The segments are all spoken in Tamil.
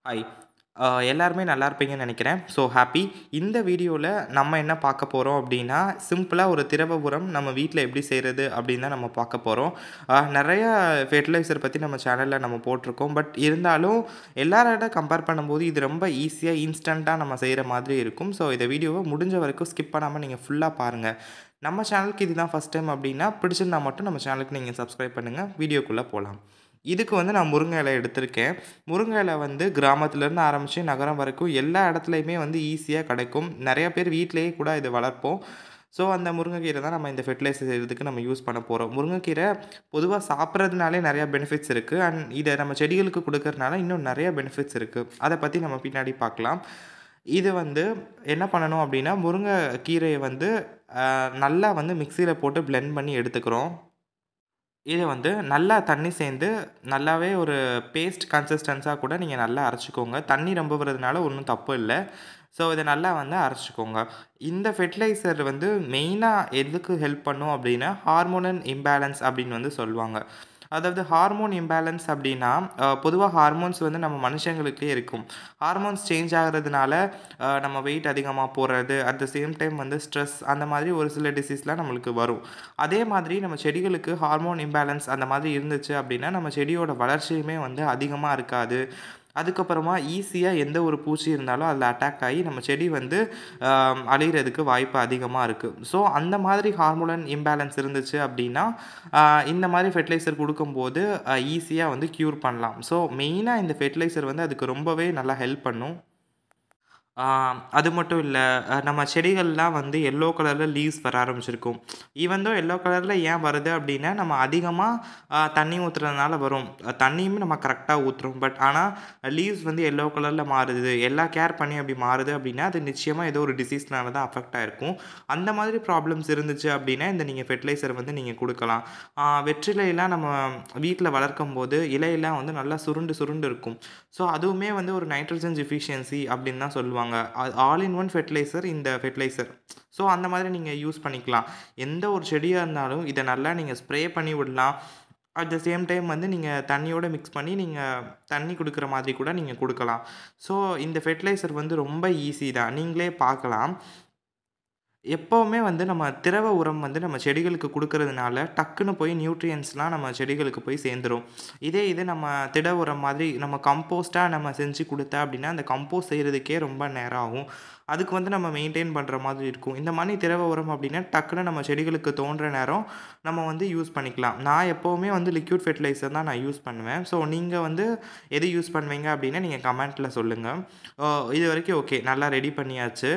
ஹாய். எல்லாருமே நல்லா இருப்பீங்கன்னு நெனைக்கிறேன். So happy. இந்த வீடியோல நம்ம என்ன பார்க்க போறோம் அப்டின்னா, சிம்பிளா ஒரு திரவ உரம் நம்ம வீட்ல எப்படி செய்றது அப்படின்னு தான் நம்ம பார்க்க போறோம். நெறைய ஃபெர்டிலைசர் பத்தி நம்ம சேனல்ல நம்ம போட்டிருக்கோம். பட் இருந்தாலும் எல்லாரோட கம்பேர் பண்ணும்போது இது ரொம்ப ஈஸியா, இன்ஸ்டன்ட்டா நம்ம செய்ற மாதிரி இருக்கும். ஸோ இந்த வீடியோவ முடிஞ்ச வரைக்கும் ஸ்கிப் பண்ணாம நீங்க ஃபுல்லா பாருங்க. நம்ம சேனலுக்கு இதுதான் ஃபர்ஸ்ட் டைம் அப்டின்னா, பிடிச்சிருந்தா மட்டும் நம்ம சேனலுக்கு நீங்க சப்ஸ்கிரைப் பண்ணுங்க. வீடியோக்குள்ள போலாம். இதுக்கு வந்து நான் முருங்கை இலை எடுத்திருக்கேன். முருங்கை இலை வந்து கிராமத்துலேருந்து ஆரம்பிச்சு நகரம் வரைக்கும் எல்லா இடத்துலயுமே வந்து ஈஸியா கிடைக்கும். நெறைய பேர் வீட்லயே கூட இத வளர்ப்போம். ஸோ அந்த முருங்கைக்கீரை தான் நம்ம இந்த ஃபெர்டிலைசர் செய்றதுக்கு நம்ம யூஸ் பண்ண போறோம். முருங்கைக்கீரை பொதுவா சாப்பிட்றதுனாலே நெறைய பெனிஃபிட்ஸ் இருக்கு. அண்ட் இத நம்ம செடிகளுக்கு குடுக்கறனால இன்னும் நெறைய பெனிஃபிட்ஸ் இருக்கு. அத பத்தி நம்ம பின்னாடி பார்க்கலாம். இது வந்து என்ன பண்ணணும் அப்டின்னா, முருங்கை கீரைய வந்து நல்லா வந்து மிக்ஸியில போட்டு பிளெண்ட் பண்ணி எடுத்துக்கிறோம். இத வந்து நல்லா தண்ணி சேர்ந்து, நல்லாவே ஒரு பேஸ்ட் கன்சிஸ்டன்ஸா கூட நீங்க நல்லா அரைச்சுக்கோங்க. தண்ணி ரொம்ப வரதுனால ஒண்ணும் தப்பு இல்ல. ஸோ, இத நல்லா வந்து அரைச்சுக்கோங்க. இந்த ஃபெர்டிலைசர் வந்து மெயினா எதுக்கு ஹெல்ப் பண்ணும் அப்டின்னா, ஹார்மோனல் இம்பேலன்ஸ் அப்டின்னு வந்து சொல்லுவாங்க. அதாவது ஹார்மோன் இம்பேலன்ஸ் அப்டின்னா, பொதுவா ஹார்மோன்ஸ் வந்து நம்ம மனுஷங்களுக்கே இருக்கும். ஹார்மோன்ஸ் சேஞ்ச் ஆகுறதுனால, நம்ம வெயிட் அதிகமா போறது, அட் த சேம் டைம் வந்து ஸ்ட்ரெஸ் அந்த மாதிரி ஒரு சில டிசீஸ்லாம் நம்மளுக்கு வரும். அதே மாதிரி நம்ம செடிகளுக்கு ஹார்மோன் இம்பேலன்ஸ் அந்த மாதிரி இருந்துச்சு அப்டின்னா, நம்ம செடியோட வளர்ச்சியுமே வந்து அதிகமா இருக்காது. அதுக்கப்புறமா ஈஸியா எந்த ஒரு பூச்சி இருந்தாலும் அதில அட்டாக் ஆயி நம்ம செடி வந்து அழியிறதுக்கு வாய்ப்பு அதிகமா இருக்கு. ஸோ, அந்த மாதிரி ஹார்மோனல் இம்பேலன்ஸ் இருந்துச்சு அப்டின்னா, அ இந்த மாரி ஃபெர்டிலைசர் குடுக்கும்போது ஈஸியா வந்து க்யூர் பண்ணலாம். ஸோ, மெயினா இந்த ஃபெர்டிலைசர் வந்து அதுக்கு ரொம்பவே நல்லா ஹெல்ப் பண்ணும். ஆ அது மட்டும் இல்ல, நம்ம செடிகள்லாம் வந்து எல்லோ கலர்ல லீவ்ஸ் வர ஆரம்பிச்சிருக்கும். ஈவன் தோ எல்லோ கலர்ல ஏன் வருது அப்டின்னா, நம்ம அதிகமா தண்ணி ஊத்துறதுனால வரும். தண்ணியுமே நம்ம கரெக்ட்டா ஊத்துறோம். பட் ஆனா லீவ்ஸ் வந்து எல்லோ கலர்ல மாறுது. எல்லாம் கேர் பண்ணி அப்டி மாறுது அப்டின்னா, அது நிச்சயமா ஏதோ ஒரு டிசீஸ்னால தான் அஃபெக்ட் ஆயிருக்கும். அந்த மாதிரி ப்ராப்ளம்ஸ் இருந்துச்சு அப்டின்னா, இந்த நீங்க ஃபெர்டிலைசர் வந்து நீங்க குடுக்கலாம். வெற்றிலைலாம் நம்ம வீட்ல வளர்க்கும்போது, இலையெல்லாம் வந்து நல்லா சுருண்டு சுருண்டு இருக்கும். ஸோ, அதுவுமே வந்து ஒரு நைட்ரஜன் டெஃபிஷியன்சி அப்படின்னு தான் சொல்லுவாங்க. ஆல் இன் ஒன் ஃபெர்டிலைசர் இந்த ஃபெர்டிலைசர். ஸோ, அந்த மாதிரி நீங்க யூஸ் பண்ணிக்கலாம். எந்த ஒரு செடியா இருந்தாலும் இத நல்லா நீங்க ஸ்ப்ரே பண்ணி விடலாம். அட் த சேம் டைம் வந்து நீங்க தண்ணியோட மிக்ஸ் பண்ணி நீங்க தண்ணி குடுக்குற மாதிரி கூட நீங்க குடுக்கலாம். ஸோ, இந்த ஃபெர்டிலைசர் வந்து ரொம்ப ஈஸி தான். நீங்களே பார்க்கலாம். எப்பவுமே வந்து நம்ம திரவ உரம் வந்து நம்ம செடிகளுக்கு குடுக்கறதுனால, டக்குனு போய் நியூட்ரியன்ட்ஸ்லாம் நம்ம செடிகளுக்கு போய் சேர்ந்துரும். இதே இது நம்ம திட உரம் மாதிரி நம்ம கம்போஸ்ட்டா நம்ம செஞ்சு குடுத்தா அப்டின்னா, அந்த கம்போஸ்ட் செய்றதுக்கே ரொம்ப நேரம் ஆகும். அதுக்கு வந்து நம்ம மெயின்டெயின் பண்ற மாதிரி இருக்கும். இந்த மாரி திரவ உரம் அப்டின்னா, டக்குனு நம்ம செடிகளுக்கு தோன்ற நேரம் நம்ம வந்து யூஸ் பண்ணிக்கலாம். நான் எப்பவுமே வந்து லிக்விட் ஃபெர்டிலைசர் தான் நான் யூஸ் பண்ணுவேன். ஸோ, நீங்க வந்து எது யூஸ் பண்ணுவீங்க அப்டின்னா, நீங்க கமெண்ட்ல சொல்லுங்க. அ இதுவரைக்கும் ஓகே. நல்லா ரெடி பண்ணியாச்சு.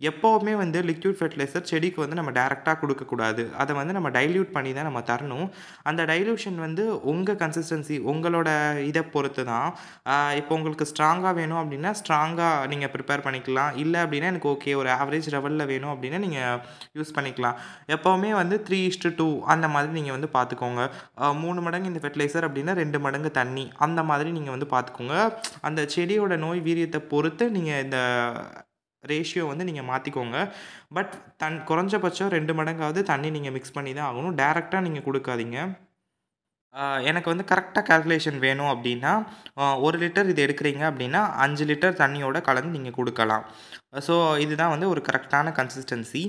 எப்பவுமே வந்து லிக்விட் ஃபெர்டிலைசர் செடிக்கு வந்து நம்ம டைரக்ட்டா குடுக்கக்கூடாது. அத வந்து நம்ம டைல்யூட் பண்ணி தான் நம்ம தரணும். அந்த டைல்யூஷன் வந்து உங்க கன்சிஸ்டன்சி உங்களோட இத பொறுத்து தான். இப்போ உங்களுக்கு ஸ்ட்ராங்கா வேணும் அப்டின்னா, ஸ்ட்ராங்கா நீங்க ப்ரிப்பேர் பண்ணிக்கலாம். இல்ல அப்டின்னா எனக்கு ஓகே ஒரு ஆவரேஜ் லெவல்ல வேணும் அப்டின்னா, நீங்க யூஸ் பண்ணிக்கலாம். எப்பவுமே வந்து 3:2 அந்த மாதிரி நீங்க வந்து பார்த்துக்கோங்க. 3 மடங்கு இந்த ஃபெர்டிலைசர் அப்டின்னா 2 மடங்கு தண்ணி. அந்த மாதிரி நீங்க வந்து பார்த்துக்கோங்க. அந்த செடியோட நோய் வீரியத்த பொறுத்து நீங்க இந்த ரேஷியோ வந்து நீங்க மாத்திக்கோங்க. பட் குறைஞ்சபட்சம் 2 மடங்காவது தண்ணி நீங்க மிக்ஸ் பண்ணி தான் ஆகணும். டைரக்ட்டா நீங்க குடுக்காதீங்க. எனக்கு வந்து கரெக்ட்டா கால்குலேஷன் வேணும் அப்டின்னா, 1 லிட்டர் இது எடுக்கிறீங்க அப்டின்னா, 5 லிட்டர் தண்ணியோட கலந்து நீங்க குடுக்கலாம். ஸோ, இதுதான் வந்து ஒரு கரெக்ட்டான கன்சிஸ்டன்சி.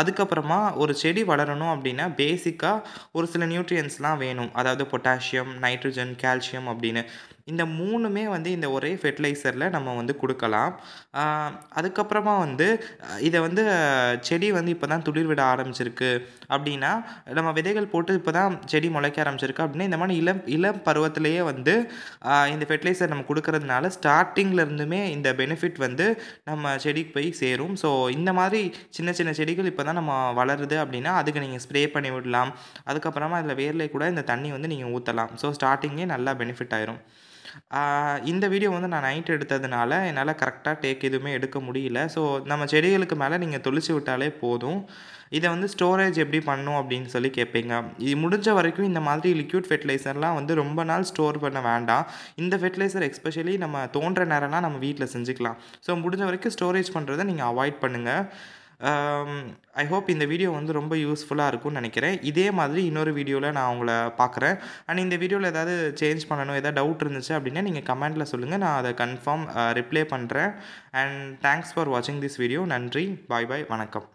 அதுக்கப்புறமா ஒரு செடி வளரணும் அப்டின்னா, பேசிக்கா ஒரு சில நியூட்ரியன்ட்ஸ்லாம் வேணும். அதாவது பொட்டாசியம், நைட்ரஜன், கால்சியம் அப்டின்னு. இந்த 3மே வந்து இந்த ஒரே ஃபெர்டிலைசர்ல நம்ம வந்து குடுக்கலாம். அ அதுக்கப்புறமா வந்து இத வந்து செடி வந்து இப்ப தான் துளிர் விட ஆரம்பிச்சிருக்கு அப்டின்னா, நம்ம விதைகள் போட்டு இப்ப தான் செடி முளைக்க ஆரம்பிச்சிருக்கு அப்டின்னா, இந்த மாரி இளம் இளம் பருவத்திலேயே வந்து இந்த ஃபெர்டிலைசர் நம்ம குடுக்கறதுனால ஸ்டார்ட்டிங்ல இருந்துமே இந்த பெனிஃபிட் வந்து நம்ம செடிக்கு போய் சேரும். ஸோ, இந்த மாதிரி சின்ன சின்ன செடிகள் இப்ப தான் நம்ம வளருது அப்டின்னா, அதுக்கு நீங்க ஸ்ப்ரே பண்ணி விடலாம். அதுக்கப்புறமா அதில வேர்லே கூட இந்த தண்ணி வந்து நீங்க ஊத்தலாம். ஸோ, ஸ்டார்ட்டிங்கே நல்லா பெனிஃபிட் ஆயிரும். இந்த வீடியோ வந்து நான் நைட் எடுத்ததுனால, என்னால கரெக்ட்டா டேக் எதுவுமே எடுக்க முடியல. ஸோ, நம்ம செடிகளுக்கு மேல நீங்க தெளிச்சு விட்டாலே போதும். இத வந்து ஸ்டோரேஜ் எப்படி பண்ணணும் அப்படின்னு சொல்லி கேட்பீங்க. இது முடிஞ்ச வரைக்கும் இந்த மாதிரி லிக்விட் ஃபெர்டிலைசர்லாம் வந்து ரொம்ப நாள் ஸ்டோர் பண்ண வேண்டாம். இந்த ஃபெர்டிலைசர் எஸ்பெஷலி நம்ம தோன்ற நேரம்லாம் நம்ம வீட்ல செஞ்சுக்கலாம். ஸோ, முடிஞ்ச வரைக்கும் ஸ்டோரேஜ் பண்றத நீங்க அவாய்ட் பண்ணுங்க. ஐ ஹோப் இந்த வீடியோ வந்து ரொம்ப யூஸ்ஃபுல்லா இருக்கும்னு நெனைக்கிறேன். இதே மாதிரி இன்னொரு வீடியோல நான் உங்கள பார்க்குறேன். அண்ட் இந்த வீடியோல ஏதாவது சேஞ்ச் பண்ணணும், ஏதாவது டவுட் இருந்துச்சு அப்படின்னா நீங்க கமெண்ட்ல சொல்லுங்க. நான் அத கன்ஃபார்ம் ரிப்ளை பண்றேன். அண்ட் தேங்க்ஸ் ஃபார் வாட்சிங் திஸ் வீடியோ. நன்றி. பாய் பாய். வணக்கம்.